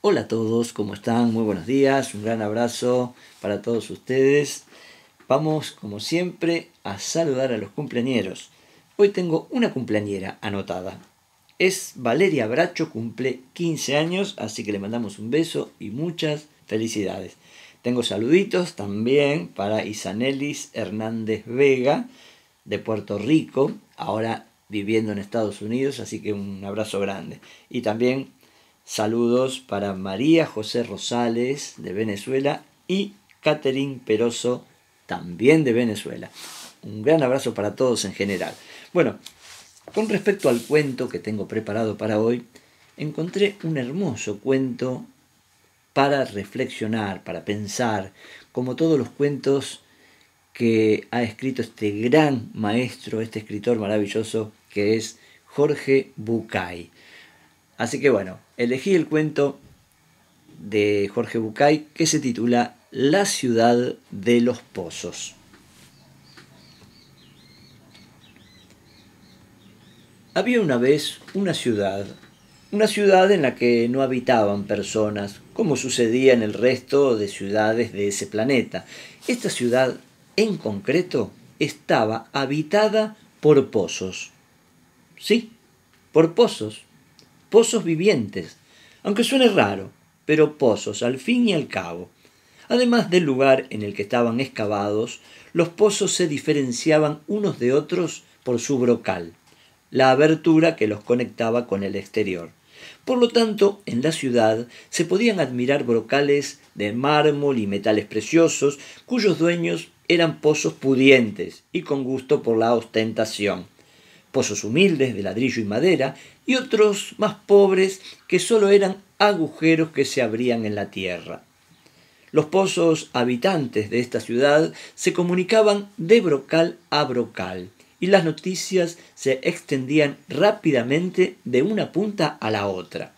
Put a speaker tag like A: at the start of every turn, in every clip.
A: Hola a todos, ¿cómo están? Muy buenos días, un gran abrazo para todos ustedes. Vamos, como siempre, a saludar a los cumpleañeros. Hoy tengo una cumpleañera anotada. Es Valeria Bracho, cumple 15 años, así que le mandamos un beso y muchas felicidades. Tengo saluditos también para Isanelis Hernández Vega, de Puerto Rico, ahora viviendo en Estados Unidos, así que un abrazo grande. Y también saludos para María José Rosales, de Venezuela, y Catherine Peroso, también de Venezuela. Un gran abrazo para todos en general. Bueno, con respecto al cuento que tengo preparado para hoy, encontré un hermoso cuento para reflexionar, para pensar, como todos los cuentos que ha escrito este gran maestro, este escritor maravilloso que es Jorge Bucay. Así que bueno, elegí el cuento de Jorge Bucay que se titula La ciudad de los pozos. Había una vez una ciudad en la que no habitaban personas, como sucedía en el resto de ciudades de ese planeta. Esta ciudad, en concreto, estaba habitada por pozos. Sí, por pozos. Pozos vivientes. Aunque suene raro, pero pozos, al fin y al cabo. Además del lugar en el que estaban excavados, los pozos se diferenciaban unos de otros por su brocal, la abertura que los conectaba con el exterior. Por lo tanto, en la ciudad se podían admirar brocales de mármol y metales preciosos, cuyos dueños eran pozos pudientes y con gusto por la ostentación. Pozos humildes de ladrillo y madera, y otros más pobres que sólo eran agujeros que se abrían en la tierra. Los pozos habitantes de esta ciudad se comunicaban de brocal a brocal, y las noticias se extendían rápidamente de una punta a la otra.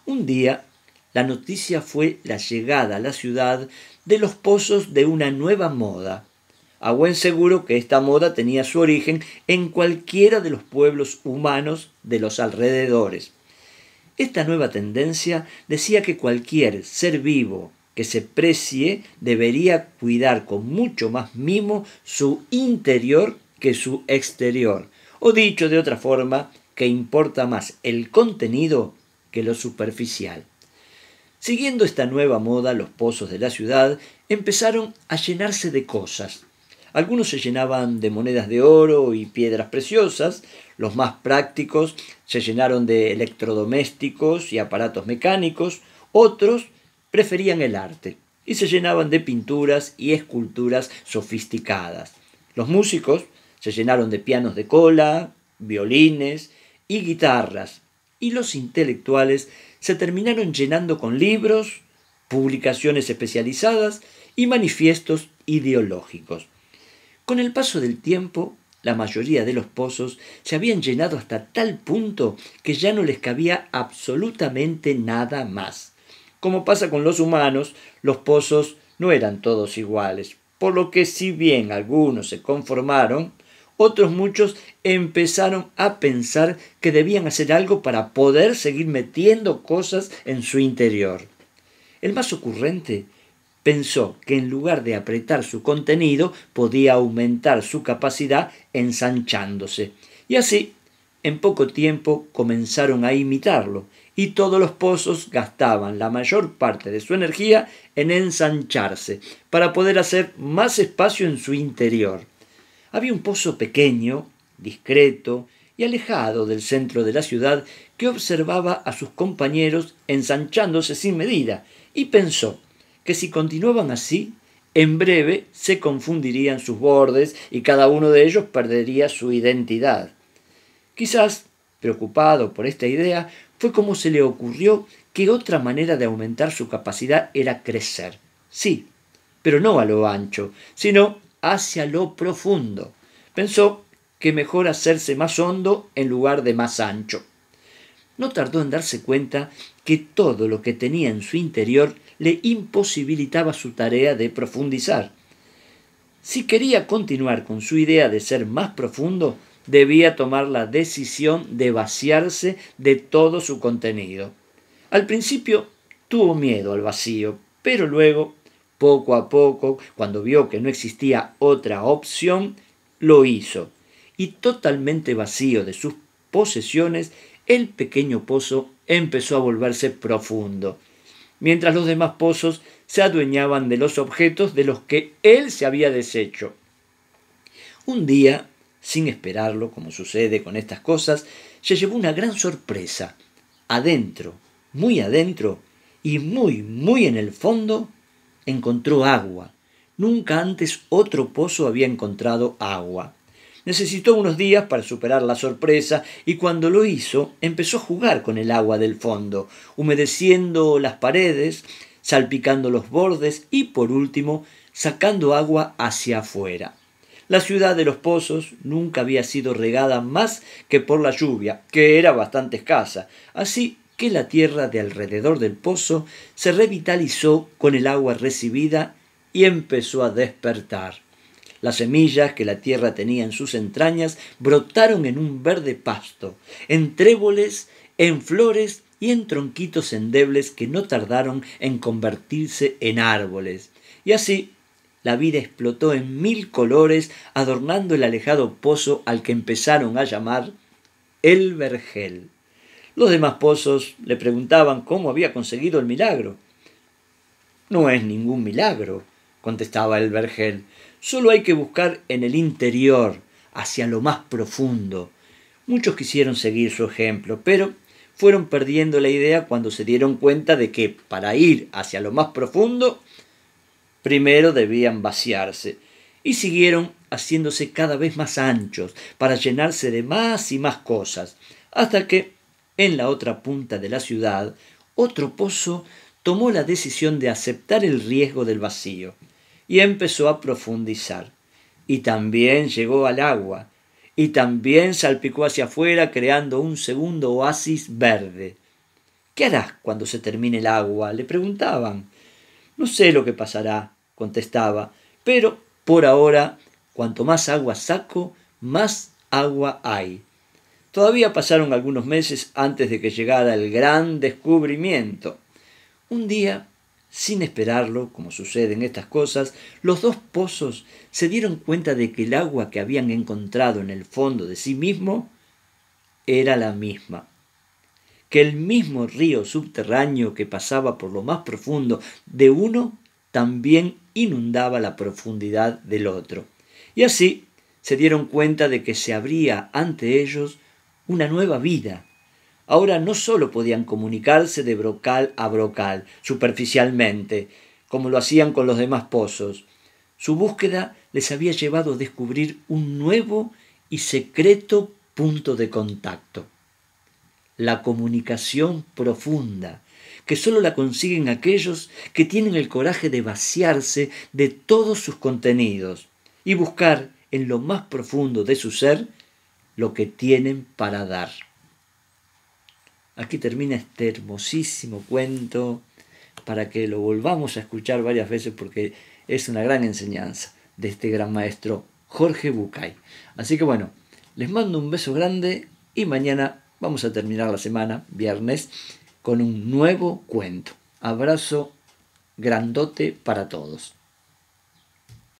A: Un día, la noticia fue la llegada a la ciudad de los pozos de una nueva moda. A buen seguro que esta moda tenía su origen en cualquiera de los pueblos humanos de los alrededores. Esta nueva tendencia decía que cualquier ser vivo que se precie debería cuidar con mucho más mimo su interior que su exterior, o dicho de otra forma, que importa más el contenido que lo superficial. Siguiendo esta nueva moda, los pozos de la ciudad empezaron a llenarse de cosas. Algunos se llenaban de monedas de oro y piedras preciosas, los más prácticos se llenaron de electrodomésticos y aparatos mecánicos, otros preferían el arte y se llenaban de pinturas y esculturas sofisticadas. Los músicos se llenaron de pianos de cola, violines y guitarras, y los intelectuales se terminaron llenando con libros, publicaciones especializadas y manifiestos ideológicos. Con el paso del tiempo, la mayoría de los pozos se habían llenado hasta tal punto que ya no les cabía absolutamente nada más. Como pasa con los humanos, los pozos no eran todos iguales, por lo que si bien algunos se conformaron, otros muchos empezaron a pensar que debían hacer algo para poder seguir metiendo cosas en su interior. El más ocurrente pensó que en lugar de apretar su contenido, podía aumentar su capacidad ensanchándose. Y así, en poco tiempo, comenzaron a imitarlo, y todos los pozos gastaban la mayor parte de su energía en ensancharse, para poder hacer más espacio en su interior. Había un pozo pequeño, discreto y alejado del centro de la ciudad que observaba a sus compañeros ensanchándose sin medida, y pensó que si continuaban así, en breve se confundirían sus bordes y cada uno de ellos perdería su identidad. Quizás, preocupado por esta idea, fue como se le ocurrió que otra manera de aumentar su capacidad era crecer. Sí, pero no a lo ancho, sino hacia lo profundo. Pensó que mejor hacerse más hondo en lugar de más ancho. No tardó en darse cuenta que todo lo que tenía en su interior le imposibilitaba su tarea de profundizar. Si quería continuar con su idea de ser más profundo, debía tomar la decisión de vaciarse de todo su contenido. Al principio tuvo miedo al vacío, pero luego, poco a poco, cuando vio que no existía otra opción, lo hizo. Y totalmente vacío de sus posesiones, el pequeño pozo empezó a volverse profundo, mientras los demás pozos se adueñaban de los objetos de los que él se había deshecho. Un día, sin esperarlo, como sucede con estas cosas, se llevó una gran sorpresa. Adentro, muy adentro y muy en el fondo, encontró agua. Nunca antes otro pozo había encontrado agua. Necesitó unos días para superar la sorpresa y cuando lo hizo empezó a jugar con el agua del fondo, humedeciendo las paredes, salpicando los bordes y por último sacando agua hacia afuera. La ciudad de los pozos nunca había sido regada más que por la lluvia, que era bastante escasa, así que la tierra de alrededor del pozo se revitalizó con el agua recibida y empezó a despertar. Las semillas que la tierra tenía en sus entrañas brotaron en un verde pasto, en tréboles, en flores y en tronquitos endebles que no tardaron en convertirse en árboles. Y así la vida explotó en 1000 colores, adornando el alejado pozo al que empezaron a llamar el vergel. Los demás pozos le preguntaban cómo había conseguido el milagro. No es ningún milagro, contestaba el vergel. Solo hay que buscar en el interior, hacia lo más profundo. Muchos quisieron seguir su ejemplo, pero fueron perdiendo la idea cuando se dieron cuenta de que para ir hacia lo más profundo, primero debían vaciarse, y siguieron haciéndose cada vez más anchos para llenarse de más y más cosas, hasta que, en la otra punta de la ciudad, otro pozo tomó la decisión de aceptar el riesgo del vacío y empezó a profundizar. Y también llegó al agua, y también salpicó hacia afuera creando un segundo oasis verde. ¿Qué harás cuando se termine el agua?, le preguntaban. No sé lo que pasará, contestaba, pero por ahora, cuanto más agua saco, más agua hay. Todavía pasaron algunos meses antes de que llegara el gran descubrimiento. Un día, sin esperarlo, como sucede en estas cosas, los dos pozos se dieron cuenta de que el agua que habían encontrado en el fondo de sí mismo era la misma, que el mismo río subterráneo que pasaba por lo más profundo de uno también inundaba la profundidad del otro. Y así se dieron cuenta de que se abría ante ellos una nueva vida. Ahora no sólo podían comunicarse de brocal a brocal, superficialmente, como lo hacían con los demás pozos. Su búsqueda les había llevado a descubrir un nuevo y secreto punto de contacto. La comunicación profunda, que sólo la consiguen aquellos que tienen el coraje de vaciarse de todos sus contenidos y buscar en lo más profundo de su ser lo que tienen para dar. Aquí termina este hermosísimo cuento para que lo volvamos a escuchar varias veces porque es una gran enseñanza de este gran maestro Jorge Bucay. Así que bueno, les mando un beso grande y mañana vamos a terminar la semana, viernes, con un nuevo cuento. Abrazo grandote para todos.